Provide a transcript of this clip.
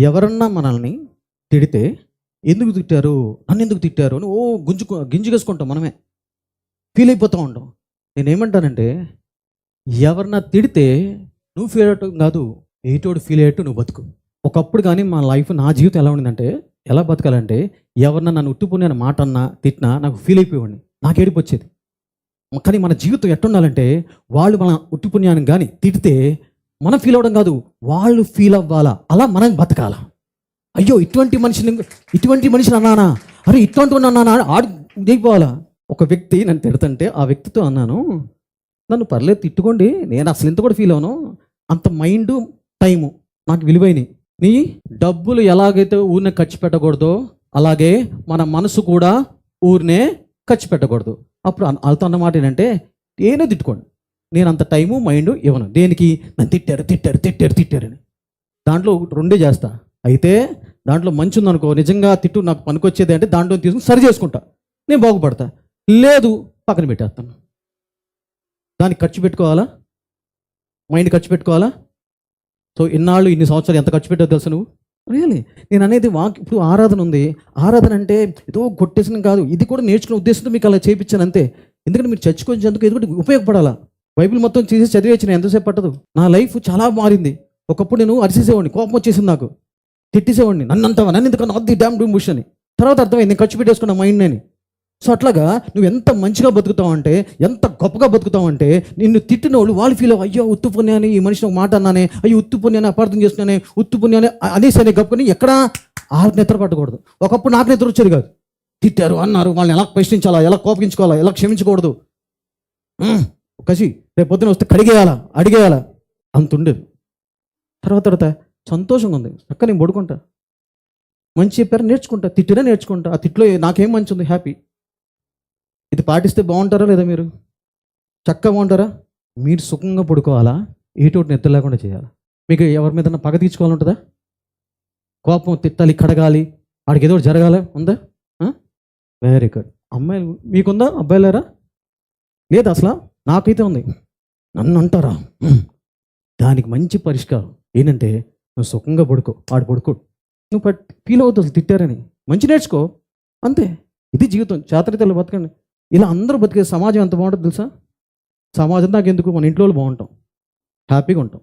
ఎవరన్నా మనల్ని తిడితే ఎందుకు తిట్టారు, నన్నెందుకు తిట్టారు అని గింజుకేసుకుంటాం మనమే. ఫీల్ అయిపోతూ ఉంటాం. నేనేమంటానంటే, ఎవరన్నా తిడితే నువ్వు ఫీల్ అవ్వటం కాదు, ఎటోడు ఫీల్ అయ్యేట్టు నువ్వు బతుకు. ఒకప్పుడు కానీ నా జీవితం ఎలా ఉండిందంటే, ఎలా బతకాలంటే, ఎవరన్నా నన్ను ఉట్టుపుని అని మాట అన్నా తిట్టినా నాకు ఫీల్ అయిపోయేవాడిని, నాకు ఏడుపు వచ్చేది. కానీ మన జీవితం ఎట్టుండాలంటే, వాళ్ళు మన ఉట్టుపుణ్యాన్ని కానీ తిడితే మనం ఫీల్ అవ్వడం కాదు, వాళ్ళు ఫీల్ అవ్వాలా, అలా మనం బతకాల. అయ్యో ఇటువంటి మనిషిని అన్నానా, అరే ఇటువంటి అన్నానా ఆడు దిగిపోవాలా. ఒక వ్యక్తి నన్ను తిడుతుంటే ఆ వ్యక్తితో అన్నాను, నన్ను పర్లేదు తిట్టుకోండి, నేను అసలు ఇంత కూడా ఫీల్ అవ్వను, అంత మైండు టైము నాకు విలువైనవి. నీ డబ్బులు ఎలాగైతే ఊరినే ఖర్చు పెట్టకూడదో అలాగే మన మనసు కూడా ఊరినే ఖర్చు పెట్టకూడదు. అప్పుడు వాళ్ళతో అన్నమాట ఏంటంటే, ఏదో తిట్టుకోండి, నేను అంత టైము మైండ్ ఇవ్వను. దేనికి? నన్ను తిట్టారు అని. దాంట్లో రెండే చేస్తా. అయితే దాంట్లో మంచి ఉందనుకో, నిజంగా తిట్టు నాకు పనికొచ్చేది అంటే దాంట్లో తీసుకుని సరి చేసుకుంటా, నేను బాగుపడతా. లేదు పక్కన పెట్టేస్తాను. దానికి ఖర్చు పెట్టుకోవాలా, మైండ్ ఖర్చు పెట్టుకోవాలా. సో ఇన్ని సంవత్సరాలు ఎంత ఖర్చు పెట్టావు తెలుసు నువ్వు? రియల్లీ నేను అనేది ఇప్పుడు ఆరాధన ఉంది. ఆరాధన అంటే ఏదో కొట్టేసిన కాదు, ఇది కూడా నేర్చుకునే ఉద్దేశంతో మీకు అలా చేయించాను అంతే. ఎందుకంటే మీరు చర్చకొచ్చేందుకు ఇది కూడా ఉపయోగపడాలా. బైబిల్ మొత్తం చేసి చదివేసి నేను ఎంతసేపు పట్టదు. నా లైఫ్ చాలా మారింది. ఒకప్పుడు నేను అరిసేసేవాడిని, కోపం వచ్చేసింది నాకు, తిట్టేసేవాడిని, నన్ను ఎందుకన్నా అది డ్యామ్ డూమ్ బుష్ అని. తర్వాత అర్థమైంది నేను ఖర్చు పెట్టేసుకున్న మైండ్ అని. సో అట్లాగా నువ్వు ఎంత మంచిగా బతుకుతావు అంటే, ఎంత గొప్పగా బతుకుతావు అంటే, నిన్ను తిట్టిన వాళ్ళు ఫీల్ అయ్యో ఉత్తు పుణ్యాన్ని, ఈ మనిషిని ఒక మాట అన్నానే, అయ్యో ఉత్తు పుణ్యాన్ని అపార్థం చేస్తున్నానే, ఉత్తు పుణ్యాన్ని అనేసరి గప్పుని ఎక్కడ నిద్ర పట్టకూడదు. ఒకప్పుడు నాకు నిద్ర వచ్చేది కాదు. తిట్టారు అన్నారు, వాళ్ళని ఎలా ప్రశ్నించాలా, ఎలా కోపగించుకోవాలా, ఎలా క్షమించకూడదు, కసి రేపు పొద్దున వస్తే కడిగేయాలా, అడిగేయాలా, అంత ఉండేది. తర్వాత సంతోషంగా ఉంది, చక్క నేను పడుకుంటా, మంచి చెప్పారు నేర్చుకుంటా, తిట్టినా నేర్చుకుంటా. ఆ తిట్లో నాకేం మంచి ఉంది, హ్యాపీ. ఇది పాటిస్తే బాగుంటారా లేదా? మీరు చక్కగా బాగుంటారా? మీరు సుఖంగా పడుకోవాలా, ఏటోటి నిద్ర లేకుండా చేయాలా. మీకు ఎవరి మీద పగ తీర్చుకోవాలంటుందా? కోపం, తిట్టాలి, కడగాలి, వాడికి ఏదో జరగాలి ఉందా? Very good. అమ్మాయిలు మీకుందా? అబ్బాయిలారా? లేదు అసలు. నాకైతే ఉంది. నన్ను అంటారా? దానికి మంచి పరిష్కారం ఏంటంటే, నువ్వు సుఖంగా పడుకో, వాడు పడుకోడు, నువ్వు ఫీల్ అవుతావు అసలు తిట్టారని. మంచి నేర్చుకో అంతే. ఇది జీవితం. చాతుర్యతలు బతకండి. ఇలా అందరూ బతికే సమాజం ఎంత బాగుంటుంది తెలుసా? సమాజం దాకా ఎందుకు, మన ఇంట్లో బాగుంటాం, హ్యాపీగా ఉంటాం.